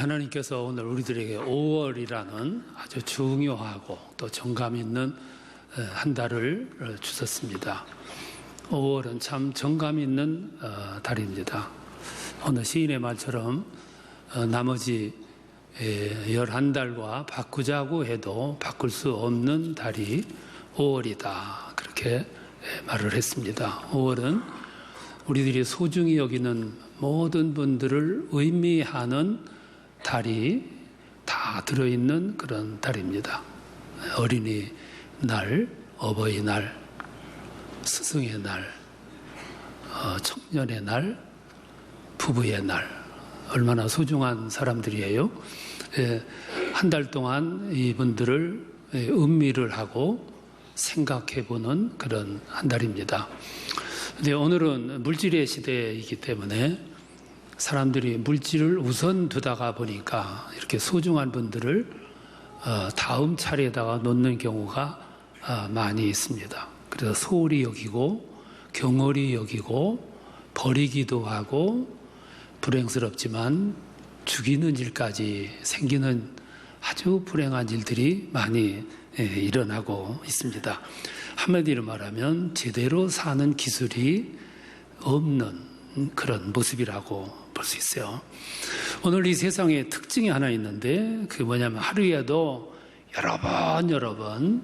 하나님께서 오늘 우리들에게 5월이라는 아주 중요하고 또 정감 있는 한 달을 주셨습니다. 5월은 참 정감 있는 달입니다. 오늘 시인의 말처럼 나머지 11달과 바꾸자고 해도 바꿀 수 없는 달이 5월이다. 그렇게 말을 했습니다. 5월은 우리들이 소중히 여기는 모든 분들을 의미하는 달이 다 들어있는 그런 달입니다. 어린이날, 어버이날, 스승의 날, 청년의 날, 부부의 날, 얼마나 소중한 사람들이에요. 한 달 동안 이분들을 음미를 하고 생각해보는 그런 한 달입니다. 근데 오늘은 물질의 시대이기 때문에 사람들이 물질을 우선 두다가 보니까 이렇게 소중한 분들을 다음 차례에다가 놓는 경우가 많이 있습니다. 그래서 소홀히 여기고 경홀히 여기고 버리기도 하고 불행스럽지만 죽이는 일까지 생기는 아주 불행한 일들이 많이 일어나고 있습니다. 한마디로 말하면 제대로 사는 기술이 없는 그런 모습이라고 볼 수 있어요. 오늘 이 세상에 특징이 하나 있는데 그게 뭐냐면 하루에도 여러 번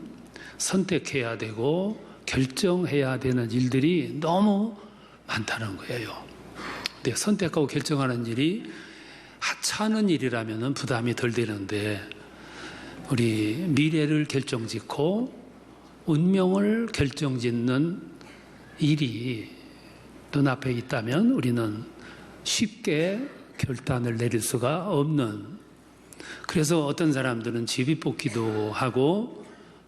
선택해야 되고 결정해야 되는 일들이 너무 많다는 거예요. 근데 선택하고 결정하는 일이 하찮은 일이라면 부담이 덜 되는데 우리 미래를 결정짓고 운명을 결정짓는 일이 눈앞에 있다면 우리는 쉽게 결단을 내릴 수가 없는, 그래서 어떤 사람들은 제비 뽑기도 하고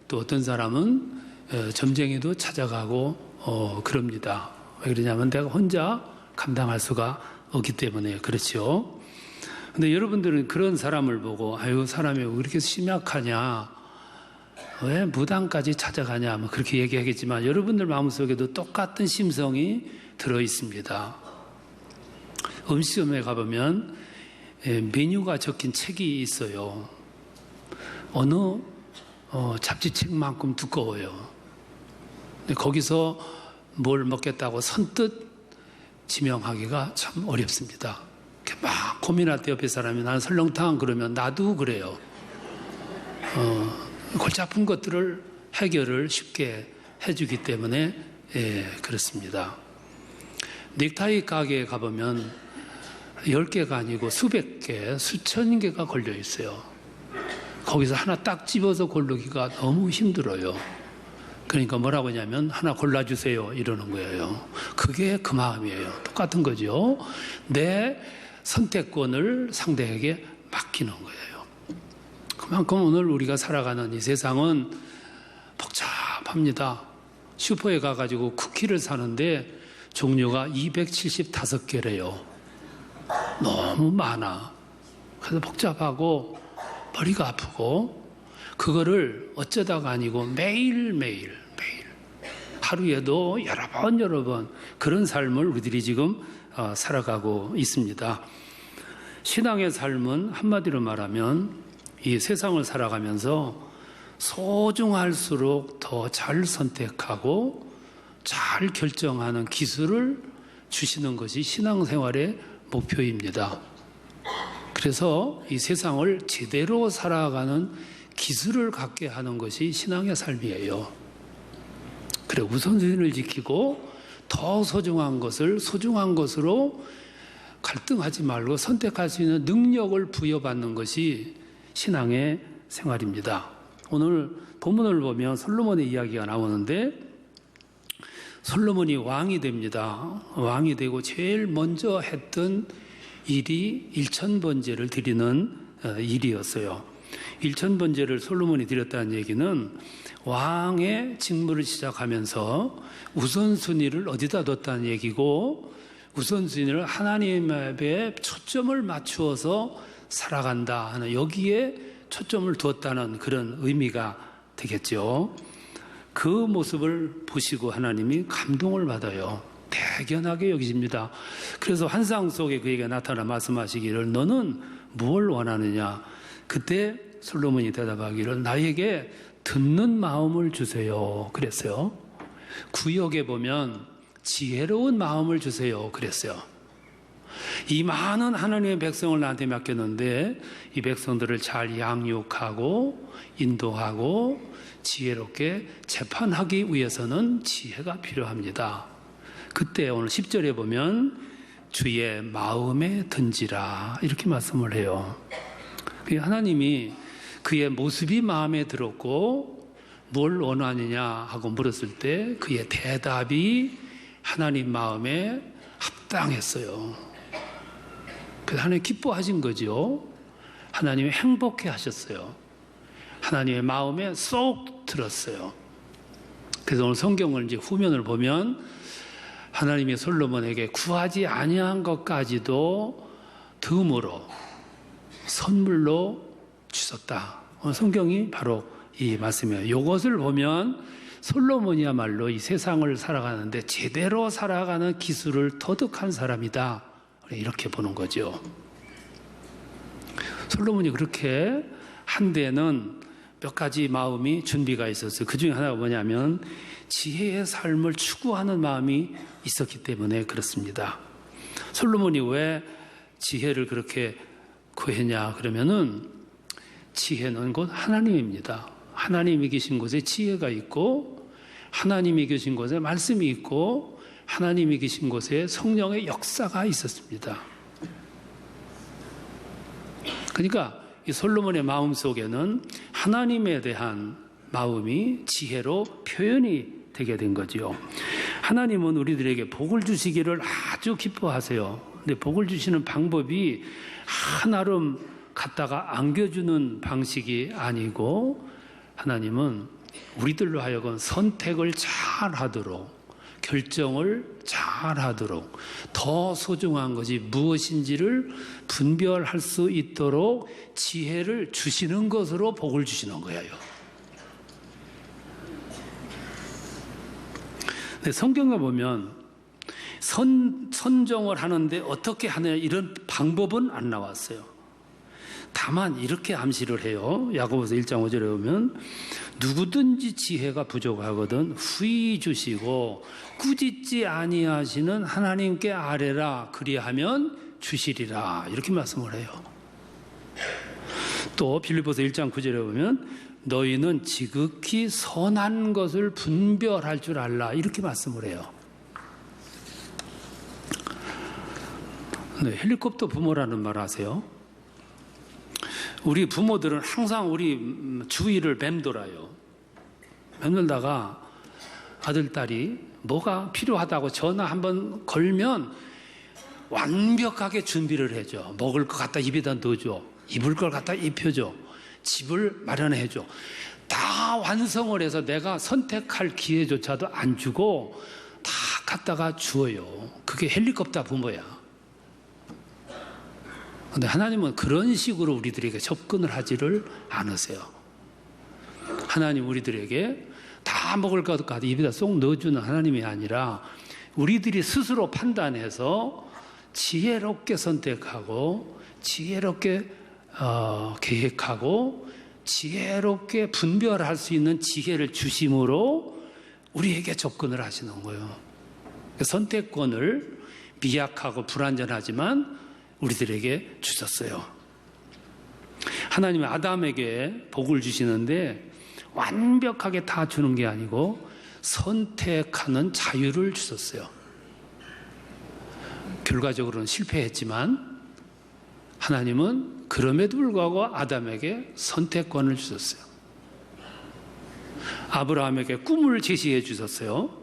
또 어떤 사람은 점쟁이도 찾아가고 그럽니다. 왜 그러냐면 내가 혼자 감당할 수가 없기 때문에 그렇죠. 근데 여러분들은 그런 사람을 보고 아유 사람이 왜 이렇게 심약하냐, 왜 무당까지 찾아가냐 뭐 그렇게 얘기하겠지만 여러분들 마음속에도 똑같은 심성이 들어 있습니다. 음식점에 가보면 메뉴가 적힌 책이 있어요. 어느 잡지책만큼 두꺼워요. 근데 거기서 뭘 먹겠다고 선뜻 지명하기가 참 어렵습니다. 이렇게 막 고민할 때 옆에 사람이 나는 설렁탕 그러면 나도 그래요. 골치 아픈 것들을 해결을 쉽게 해주기 때문에 그렇습니다. 넥타이 가게에 가보면 10개가 아니고 수백 개, 수천 개가 걸려 있어요. 거기서 하나 딱 집어서 고르기가 너무 힘들어요. 그러니까 뭐라고 하냐면 하나 골라주세요 이러는 거예요. 그게 그 마음이에요. 똑같은 거죠. 내 선택권을 상대에게 맡기는 거예요. 그만큼 오늘 우리가 살아가는 이 세상은 복잡합니다. 슈퍼에 가가지고 쿠키를 사는데 종류가 275개래요. 너무 많아. 그래서 복잡하고 머리가 아프고 그거를 어쩌다가 아니고 매일 하루에도 여러 번 그런 삶을 우리들이 지금 살아가고 있습니다. 신앙의 삶은 한마디로 말하면 이 세상을 살아가면서 소중할수록 더 잘 선택하고 잘 결정하는 기술을 주시는 것이 신앙생활의 목표입니다. 그래서 이 세상을 제대로 살아가는 기술을 갖게 하는 것이 신앙의 삶이에요. 그래 우선순위를 지키고 더 소중한 것을 소중한 것으로 갈등하지 말고 선택할 수 있는 능력을 부여받는 것이 신앙의 생활입니다. 오늘 본문을 보면 솔로몬의 이야기가 나오는데 솔로몬이 왕이 됩니다. 왕이 되고 제일 먼저 했던 일이 일천번제를 드리는 일이었어요. 일천번제를 솔로몬이 드렸다는 얘기는 왕의 직무를 시작하면서 우선순위를 어디다 뒀다는 얘기고 우선순위를 하나님에 초점을 맞추어서 살아간다 하는 여기에 초점을 두었다는 그런 의미가 되겠죠. 그 모습을 보시고 하나님이 감동을 받아요. 대견하게 여기십니다. 그래서 환상 속에 그에게 나타나 말씀하시기를 너는 뭘 원하느냐? 그때 솔로몬이 대답하기를 나에게 듣는 마음을 주세요. 그랬어요. 구역에 보면 지혜로운 마음을 주세요. 그랬어요. 이 많은 하나님의 백성을 나한테 맡겼는데 이 백성들을 잘 양육하고 인도하고 지혜롭게 재판하기 위해서는 지혜가 필요합니다. 그때 오늘 10절에 보면 주의 마음에 든지라 이렇게 말씀을 해요. 하나님이 그의 모습이 마음에 들었고 뭘 원하느냐 하고 물었을 때 그의 대답이 하나님 마음에 합당했어요. 그래서 하나님 기뻐하신 거죠. 하나님이 행복해 하셨어요. 하나님의 마음에 쏙 들었어요. 그래서 오늘 성경을 이제 후면을 보면 하나님이 솔로몬에게 구하지 아니한 것까지도 덤으로 선물로 주셨다. 오늘 성경이 바로 이 말씀이에요. 이것을 보면 솔로몬이야말로 이 세상을 살아가는데 제대로 살아가는 기술을 터득한 사람이다. 이렇게 보는 거죠. 솔로몬이 그렇게 한 데는 몇 가지 마음이 준비가 있었어요. 그 중에 하나가 뭐냐면 지혜의 삶을 추구하는 마음이 있었기 때문에 그렇습니다. 솔로몬이 왜 지혜를 그렇게 구했냐 그러면은 지혜는 곧 하나님입니다. 하나님이 계신 곳에 지혜가 있고 하나님이 계신 곳에 말씀이 있고 하나님이 계신 곳에 성령의 역사가 있었습니다. 그러니까 이 솔로몬의 마음 속에는 하나님에 대한 마음이 지혜로 표현이 되게 된 거죠. 하나님은 우리들에게 복을 주시기를 아주 기뻐하세요. 근데 복을 주시는 방법이 나름 갖다가 안겨주는 방식이 아니고 하나님은 우리들로 하여금 선택을 잘 하도록 결정을 잘 하도록 더 소중한 것이 무엇인지를 분별할 수 있도록 지혜를 주시는 것으로 복을 주시는 거예요. 근데 성경에 보면 선정을 하는데 어떻게 하느냐 이런 방법은 안 나왔어요. 다만 이렇게 암시를 해요. 야고보서 1장 5절에 보면 누구든지 지혜가 부족하거든 후히 주시고 꾸짖지 아니하시는 하나님께 아뢰라 그리하면 주시리라 이렇게 말씀을 해요. 또 빌립보서 1장 9절에 보면 너희는 지극히 선한 것을 분별할 줄 알라 이렇게 말씀을 해요. 네, 헬리콥터 부모라는 말 아세요? 우리 부모들은 항상 우리 주위를 맴돌아요. 맴돌다가 아들, 딸이 뭐가 필요하다고 전화 한번 걸면 완벽하게 준비를 해줘. 먹을 것 갖다 입에다 넣어줘. 입을 걸 갖다 입혀줘. 집을 마련해줘. 다 완성을 해서 내가 선택할 기회조차도 안 주고 다 갖다가 주어요. 그게 헬리콥터 부모야. 그런데 하나님은 그런 식으로 우리들에게 접근을 하지를 않으세요. 하나님 우리들에게 다 먹을 것 같아 입에다 쏙 넣어주는 하나님이 아니라 우리들이 스스로 판단해서 지혜롭게 선택하고 지혜롭게 계획하고 지혜롭게 분별할 수 있는 지혜를 주심으로 우리에게 접근을 하시는 거예요. 선택권을 미약하고 불완전하지만 우리들에게 주셨어요. 하나님은 아담에게 복을 주시는데 완벽하게 다 주는 게 아니고 선택하는 자유를 주셨어요. 결과적으로는 실패했지만 하나님은 그럼에도 불구하고 아담에게 선택권을 주셨어요. 아브라함에게 꿈을 제시해 주셨어요.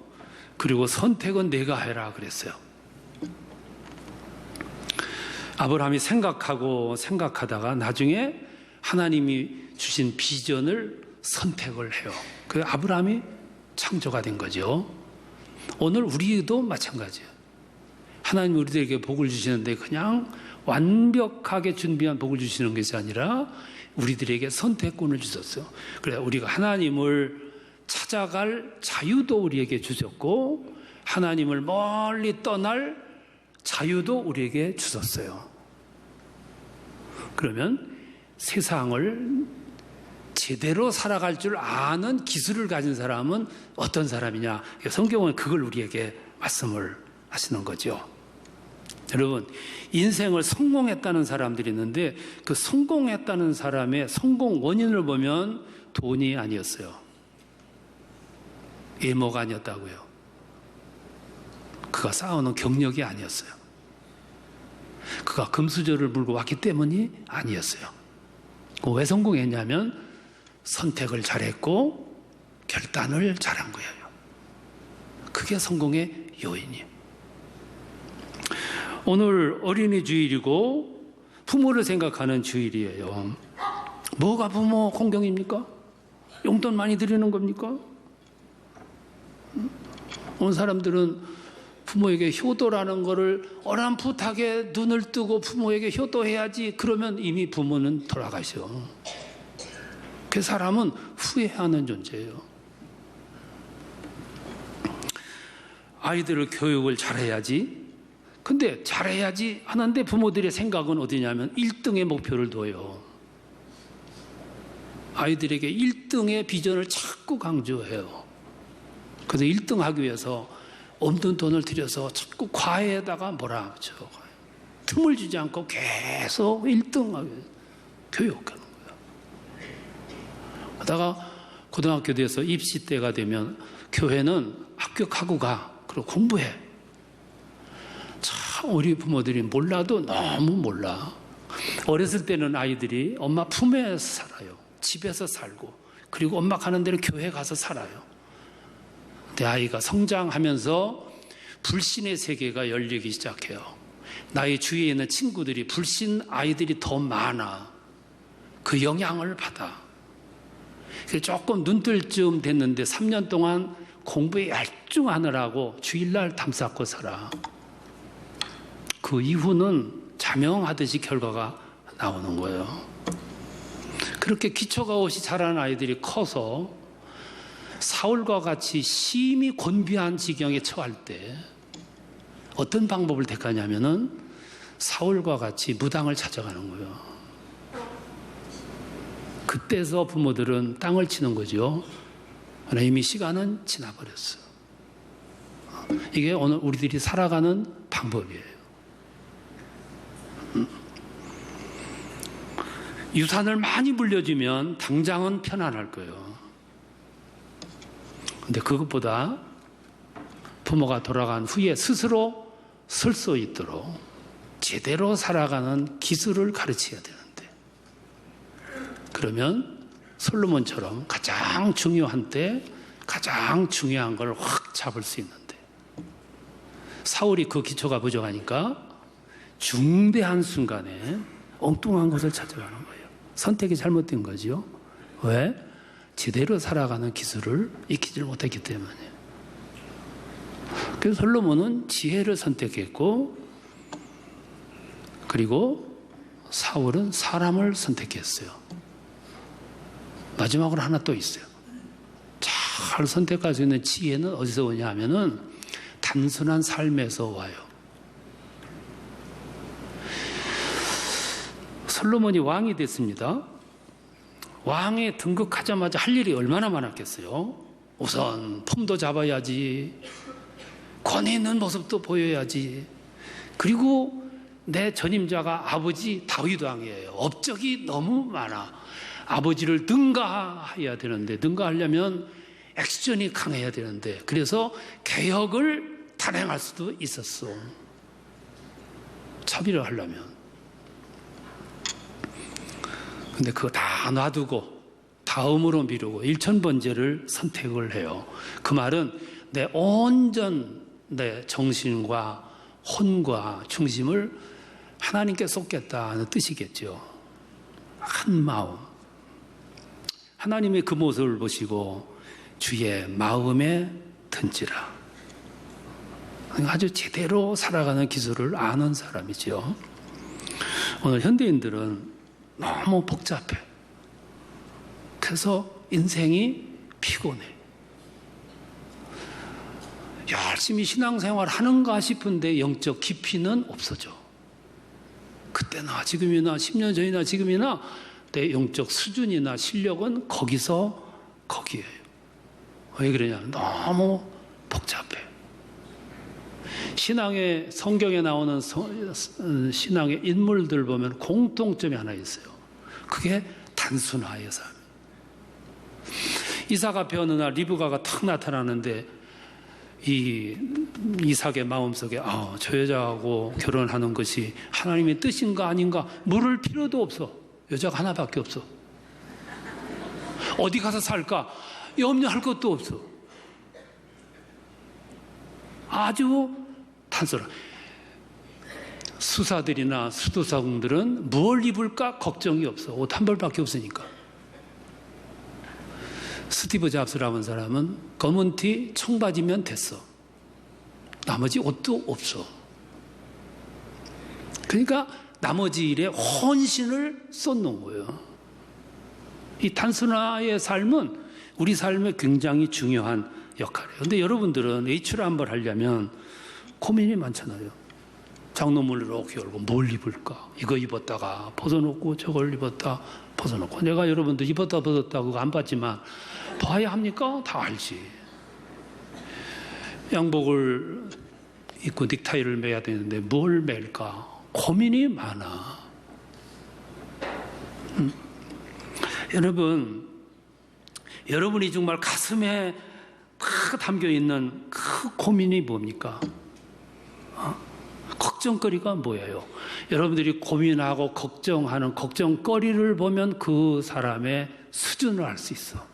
그리고 선택은 내가 해라 그랬어요. 아브라함이 생각하다가 나중에 하나님이 주신 비전을 선택을 해요. 그 아브라함이 창조가 된 거죠. 오늘 우리도 마찬가지예요. 하나님 우리들에게 복을 주시는데 그냥 완벽하게 준비한 복을 주시는 것이 아니라 우리들에게 선택권을 주셨어요. 그래 우리가 하나님을 찾아갈 자유도 우리에게 주셨고 하나님을 멀리 떠날 자유도 우리에게 주셨어요. 그러면 세상을 제대로 살아갈 줄 아는 기술을 가진 사람은 어떤 사람이냐? 성경은 그걸 우리에게 말씀을 하시는 거죠. 여러분, 인생을 성공했다는 사람들이 있는데 그 성공했다는 사람의 성공 원인을 보면 돈이 아니었어요. 외모가 아니었다고요. 그가 쌓아놓은 경력이 아니었어요. 그가 금수저를 물고 왔기 때문이 아니었어요. 왜 성공했냐면 선택을 잘했고 결단을 잘한 거예요. 그게 성공의 요인이에요. 오늘 어린이 주일이고 부모를 생각하는 주일이에요. 뭐가 부모 공경입니까? 용돈 많이 드리는 겁니까? 어느 사람들은 부모에게 효도라는 거를 어렴풋하게 눈을 뜨고 부모에게 효도해야지, 그러면 이미 부모는 돌아가셔. 그 사람은 후회하는 존재예요. 아이들을 교육을 잘해야지. 근데 잘해야지 하는데 부모들의 생각은 어디냐면 1등의 목표를 둬요. 아이들에게 1등의 비전을 자꾸 강조해요. 그래서 1등 하기 위해서 없는 돈을 들여서 자꾸 과외에다가 몰아붙여. 틈을 주지 않고 계속 1등 하기 위해서 교육하는 거예요. 그러다가 고등학교 돼서 입시 때가 되면 교회는 합격하고 가. 그리고 공부해. 참 우리 부모들이 몰라도 너무 몰라. 어렸을 때는 아이들이 엄마 품에서 살아요. 집에서 살고, 그리고 엄마 가는 대로 교회 가서 살아요. 내 아이가 성장하면서 불신의 세계가 열리기 시작해요. 나의 주위에 있는 친구들이 불신 아이들이 더 많아. 그 영향을 받아. 조금 눈뜰 쯤 됐는데 3년 동안 공부에 열중하느라고 주일날 담쌓고 살아. 그 이후는 자명하듯이 결과가 나오는 거예요. 그렇게 기초가 없이 자란 아이들이 커서 사울과 같이 심히 곤비한 지경에 처할 때 어떤 방법을 택하냐면은 사울과 같이 무당을 찾아가는 거예요. 그때서 부모들은 땅을 치는 거죠. 그러나 이미 시간은 지나버렸어. 이게 오늘 우리들이 살아가는 방법이에요. 유산을 많이 물려주면 당장은 편안할 거예요. 근데 그것보다 부모가 돌아간 후에 스스로 설 수 있도록 제대로 살아가는 기술을 가르쳐야 되는데, 그러면 솔로몬처럼 가장 중요한 때 가장 중요한 걸 확 잡을 수 있는데, 사울이 그 기초가 부족하니까 중대한 순간에 엉뚱한 것을 찾아가는 거예요. 선택이 잘못된 거죠. 왜? 제대로 살아가는 기술을 익히지 못했기 때문에. 그래서 솔로몬은 지혜를 선택했고, 그리고 사울은 사람을 선택했어요. 마지막으로 하나 또 있어요. 잘 선택할 수 있는 지혜는 어디서 오냐 하면은 단순한 삶에서 와요. 솔로몬이 왕이 됐습니다. 왕에 등극하자마자 할 일이 얼마나 많았겠어요. 우선 폼도 잡아야지, 권위 있는 모습도 보여야지, 그리고 내 전임자가 아버지 다윗 왕이에요. 업적이 너무 많아. 아버지를 능가해야 되는데, 능가하려면 액션이 강해야 되는데, 그래서 개혁을 단행할 수도 있었어. 차비를 하려면. 근데 그거 다 놔두고 다음으로 미루고 1000번째를 선택을 해요. 그 말은 내 온전 내 정신과 혼과 중심을 하나님께 쏟겠다는 뜻이겠죠. 한 마음. 하나님의 그 모습을 보시고 주의 마음에 든지라. 아주 제대로 살아가는 기술을 아는 사람이죠. 오늘 현대인들은 너무 복잡해. 그래서 인생이 피곤해. 열심히 신앙생활 하는가 싶은데 영적 깊이는 없어져. 그때나 지금이나 10년 전이나 지금이나 내 영적 수준이나 실력은 거기서 거기에요. 왜 그러냐면 너무 복잡해. 신앙의 성경에 나오는 신앙의 인물들 보면 공통점이 하나 있어요. 그게 단순화의 삶. 이삭 앞에 어느 날 리브가가 탁 나타나는데 이 이삭의 마음속에 저 여자하고 결혼하는 것이 하나님의 뜻인가 아닌가 물을 필요도 없어. 여자가 하나밖에 없어. 어디 가서 살까? 염려할 것도 없어. 아주 단순한. 수사들이나 수도사공들은 뭘 입을까 걱정이 없어. 옷 한 벌밖에 없으니까. 스티브 잡스라는 사람은 검은 티, 청바지면 됐어. 나머지 옷도 없어. 그러니까 나머지 일에 헌신을 쏟는 거예요. 이 단순화의 삶은 우리 삶에 굉장히 중요한 역할이에요. 그런데 여러분들은 H를 한번 하려면 고민이 많잖아요. 장롱문을 이렇게 열고 뭘 입을까? 이거 입었다가 벗어놓고 저걸 입었다 벗어놓고. 내가 여러분들 입었다 벗었다 그거 안 봤지만 봐야 합니까? 다 알지. 양복을 입고 넥타이를 매야 되는데 뭘 맬까? 고민이 많아. 여러분이 정말 가슴에 딱 담겨있는 그 고민이 뭡니까? 걱정거리가 뭐예요? 여러분들이 고민하고 걱정하는 걱정거리를 보면 그 사람의 수준을 알 수 있어.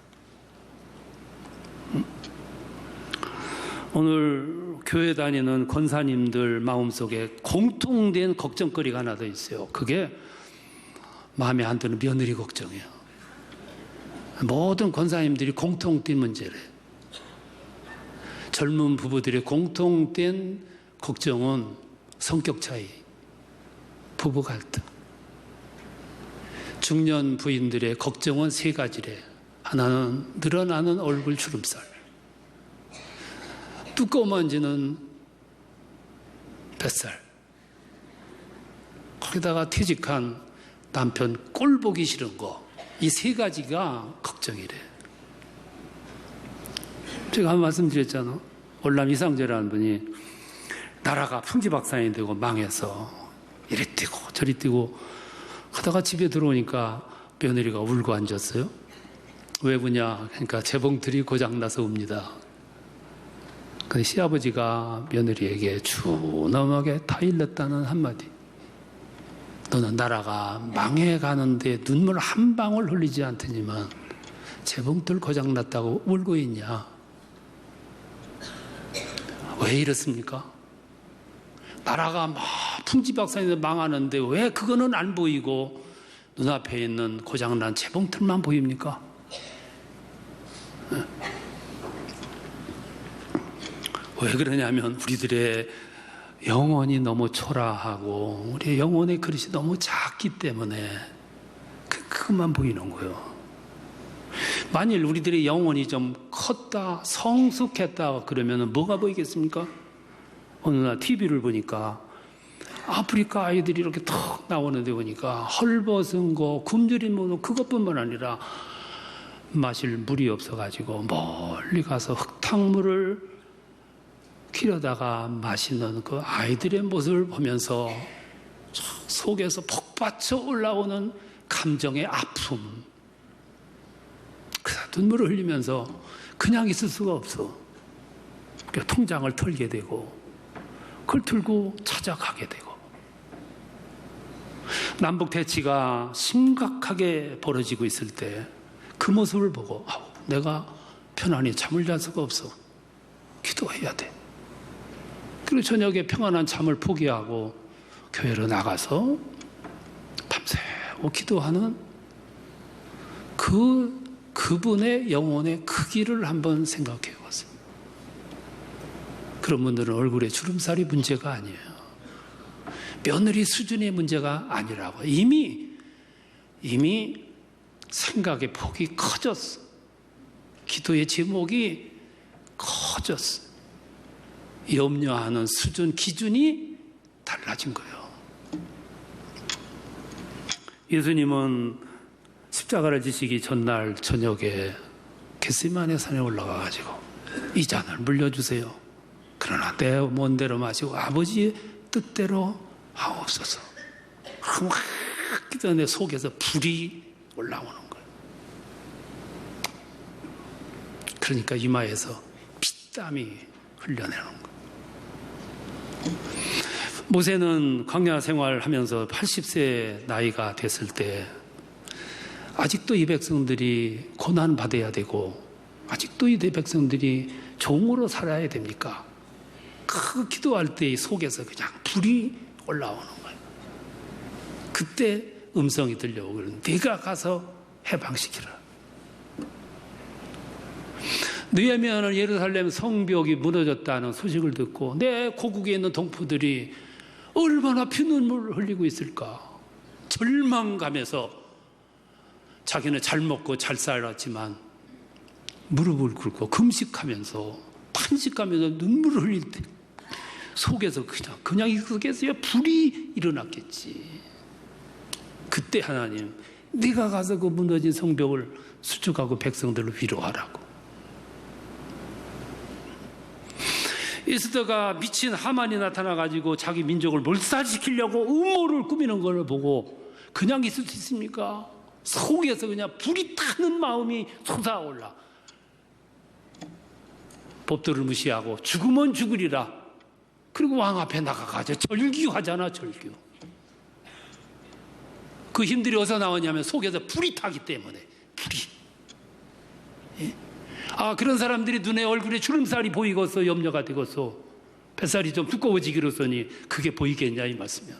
오늘 교회 다니는 권사님들 마음속에 공통된 걱정거리가 하나 더 있어요. 그게 마음에 안 드는 며느리 걱정이에요. 모든 권사님들이 공통된 문제래. 젊은 부부들의 공통된 걱정은 성격 차이, 부부 갈등. 중년 부인들의 걱정은 세 가지래. 하나는 늘어나는 얼굴 주름살, 두꺼워만지는 뱃살, 거기다가 퇴직한 남편 꼴 보기 싫은 거, 이 세 가지가 걱정이래. 제가 한 말씀 드렸잖아. 월남 이상재라는 분이 나라가 풍지박산이 되고 망해서 이리 뛰고 저리 뛰고 하다가 집에 들어오니까 며느리가 울고 앉았어요. 왜 우냐? 그러니까 재봉틀이 고장나서 웁니다. 그 시아버지가 며느리에게 준엄하게 타일렀다는 한마디. 너는 나라가 망해가는데 눈물 한 방울 흘리지 않더니만 재봉틀 고장났다고 울고 있냐? 왜 이렇습니까? 나라가 막 풍지박산에서 망하는데 왜 그거는 안 보이고 눈앞에 있는 고장난 재봉틀만 보입니까? 왜 그러냐면 우리들의 영혼이 너무 초라하고 우리의 영혼의 그릇이 너무 작기 때문에 그것만 보이는 거예요. 만일 우리들의 영혼이 좀 컸다, 성숙했다 그러면 뭐가 보이겠습니까? 어느 날 TV를 보니까 아프리카 아이들이 이렇게 턱 나오는데 보니까 헐벗은 거, 굶주린 모습 그것뿐만 아니라 마실 물이 없어가지고 멀리 가서 흙탕물을 키려다가 마시는 그 아이들의 모습을 보면서 속에서 폭받쳐 올라오는 감정의 아픔. 그래서 눈물을 흘리면서 그냥 있을 수가 없어. 통장을 털게 되고 그걸 들고 찾아가게 되고 남북 대치가 심각하게 벌어지고 있을 때 그 모습을 보고 내가 편안히 잠을 잘 수가 없어. 기도해야 돼. 그리고 저녁에 평안한 잠을 포기하고 교회로 나가서 밤새고 기도하는 그분의 영혼의 크기를 한번 생각해 보세요. 그런 분들은 얼굴에 주름살이 문제가 아니에요. 며느리 수준의 문제가 아니라고. 이미 생각의 폭이 커졌어. 기도의 제목이 커졌어. 염려하는 수준, 기준이 달라진 거예요. 예수님은 십자가를 지시기 전날 저녁에 겟세마네 산에 올라가가지고 이 잔을 물려주세요. 그러나 내 먼대로 마시고 아버지의 뜻대로 하옵소서. 막 기도하는데 속에서 불이 올라오는 거예요. 그러니까 이마에서 피땀이 흘려내는 거예요. 모세는 광야 생활하면서 80세 나이가 됐을 때 아직도 이 백성들이 고난 받아야 되고 아직도 이 백성들이 종으로 살아야 됩니까? 그 기도할 때 속에서 그냥 불이 올라오는 거예요. 그때 음성이 들려오고 네가 가서 해방시키라. 느헤미야는 예루살렘 성벽이 무너졌다는 소식을 듣고 내 고국에 있는 동포들이 얼마나 피눈물을 흘리고 있을까. 절망감에서 자기는 잘 먹고 잘 살았지만 무릎을 꿇고 금식하면서 탄식하면서 눈물을 흘릴 때 속에서 그냥 이 속에서 불이 일어났겠지. 그때 하나님, 네가 가서 그 무너진 성벽을 수축하고 백성들을 위로하라고. 에스더가 미친 하만이 나타나가지고 자기 민족을 몰살시키려고 음모를 꾸미는 걸 보고 그냥 있을 수 있습니까? 속에서 그냥 불이 타는 마음이 솟아올라. 법도를 무시하고 죽으면 죽으리라. 그리고 왕 앞에 나가가지고 절규하잖아, 절규. 그 힘들이 어디서 나오냐면 속에서 불이 타기 때문에. 불이. 예? 그런 사람들이 눈에 얼굴에 주름살이 보이고서 염려가 되고서 뱃살이 좀 두꺼워지기로서니 그게 보이겠냐 이 말씀이야.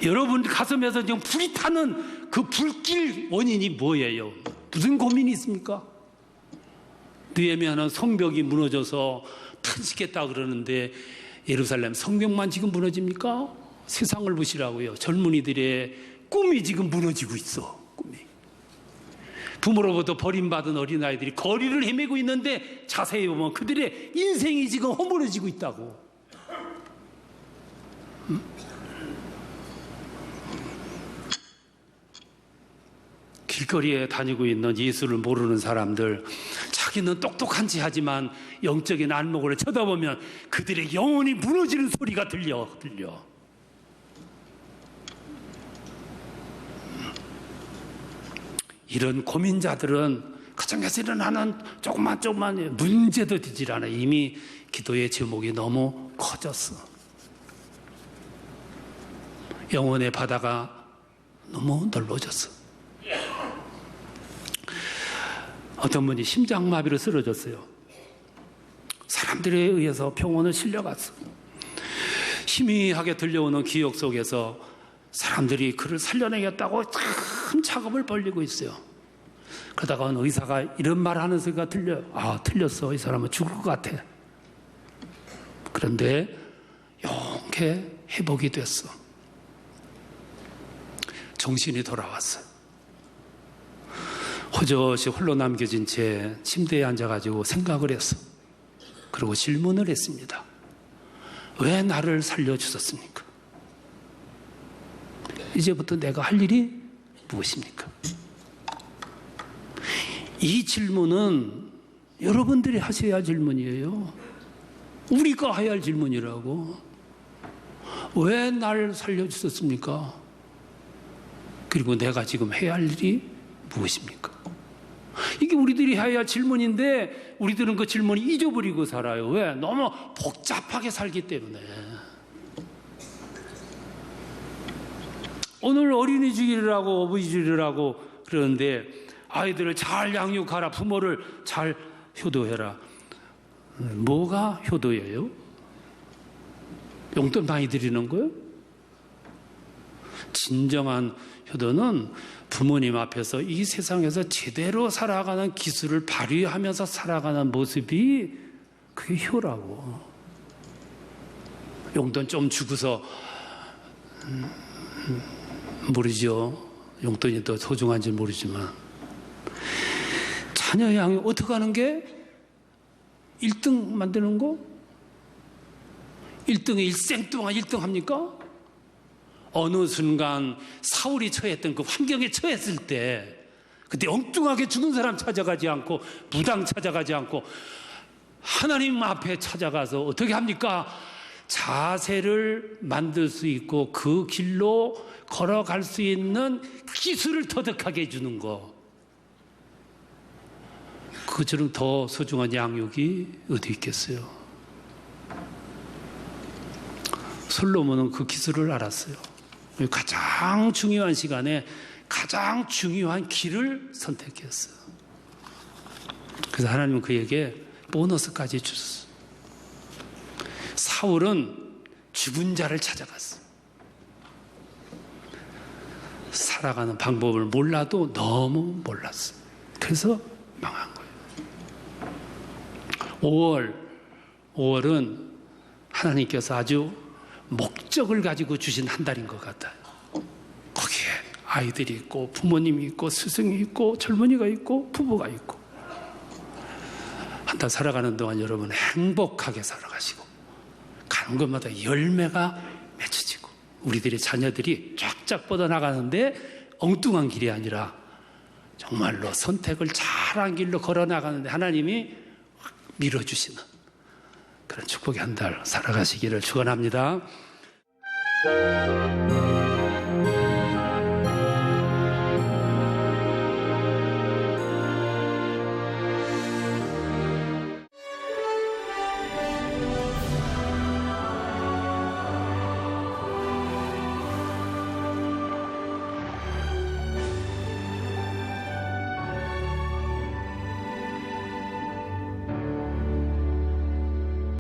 여러분 가슴에서 지금 불이 타는 그 불길 원인이 뭐예요? 무슨 고민이 있습니까? 느헤미야는 성벽이 무너져서 탄식했다 그러는데 예루살렘 성벽만 지금 무너집니까? 세상을 보시라고요. 젊은이들의 꿈이 지금 무너지고 있어. 꿈이. 부모로부터 버림받은 어린아이들이 거리를 헤매고 있는데 자세히 보면 그들의 인생이 지금 허물어지고 있다고. 길거리에 다니고 있는 예수를 모르는 사람들, 자기는 똑똑한지 하지만 영적인 안목으로 쳐다보면 그들의 영혼이 무너지는 소리가 들려. 이런 고민자들은 가정에서 일어나는 조그만 문제도 되질 않아. 이미 기도의 제목이 너무 커졌어. 영혼의 바다가 너무 넓어졌어. 어떤 분이 심장마비로 쓰러졌어요. 사람들에 의해서 병원을 실려갔어. 희미하게 들려오는 기억 속에서 사람들이 그를 살려내겠다고 큰 작업을 벌리고 있어요. 그러다가 의사가 이런 말 하는 소리가 들려요. 틀렸어. 이 사람은 죽을 것 같아. 그런데 용케 회복이 됐어. 정신이 돌아왔어. 호젓이 홀로 남겨진 채 침대에 앉아가지고 생각을 했어. 그리고 질문을 했습니다. 왜 나를 살려주셨습니까? 이제부터 내가 할 일이 무엇입니까? 이 질문은 여러분들이 하셔야 할 질문이에요. 우리가 해야 할 질문이라고. 왜 나를 살려주셨습니까? 그리고 내가 지금 해야 할 일이 무엇입니까? 이게 우리들이 해야 할 질문인데 우리들은 그 질문을 잊어버리고 살아요. 왜? 너무 복잡하게 살기 때문에. 오늘 어린이주일이라고 어버이주일이라고 그러는데 아이들을 잘 양육하라, 부모를 잘 효도해라. 뭐가 효도예요? 용돈 많이 드리는 거예요? 진정한 효도는 부모님 앞에서 이 세상에서 제대로 살아가는 기술을 발휘하면서 살아가는 모습이 그게 효라고. 용돈 좀 주고서 모르죠. 용돈이 더 소중한지 모르지만 자녀 양육 어떻게 하는 게 1등 만드는 거? 1등에 일생 동안 1등 합니까? 어느 순간 사울이 처했던 그 환경에 처했을 때 그때 엉뚱하게 죽은 사람 찾아가지 않고 무당 찾아가지 않고 하나님 앞에 찾아가서 어떻게 합니까? 자세를 만들 수 있고 그 길로 걸어갈 수 있는 기술을 터득하게 해주는 거. 그처럼 더 소중한 양육이 어디 있겠어요? 솔로몬은 그 기술을 알았어요. 가장 중요한 시간에 가장 중요한 길을 선택했어요. 그래서 하나님은 그에게 보너스까지 주셨어요. 사울은 죽은 자를 찾아갔어요. 살아가는 방법을 몰라도 너무 몰랐어요. 그래서 망한 거예요. 5월은 하나님께서 아주 목적을 가지고 주신 한 달인 것 같아요. 거기에 아이들이 있고 부모님이 있고 스승이 있고 젊은이가 있고 부부가 있고 한 달 살아가는 동안 여러분 행복하게 살아가시고 가는 곳마다 열매가 맺혀지고 우리들의 자녀들이 쫙쫙 뻗어나가는데 엉뚱한 길이 아니라 정말로 선택을 잘한 길로 걸어나가는데 하나님이 밀어주시는 그런 축복의 한 달 살아가시기를 축원합니다.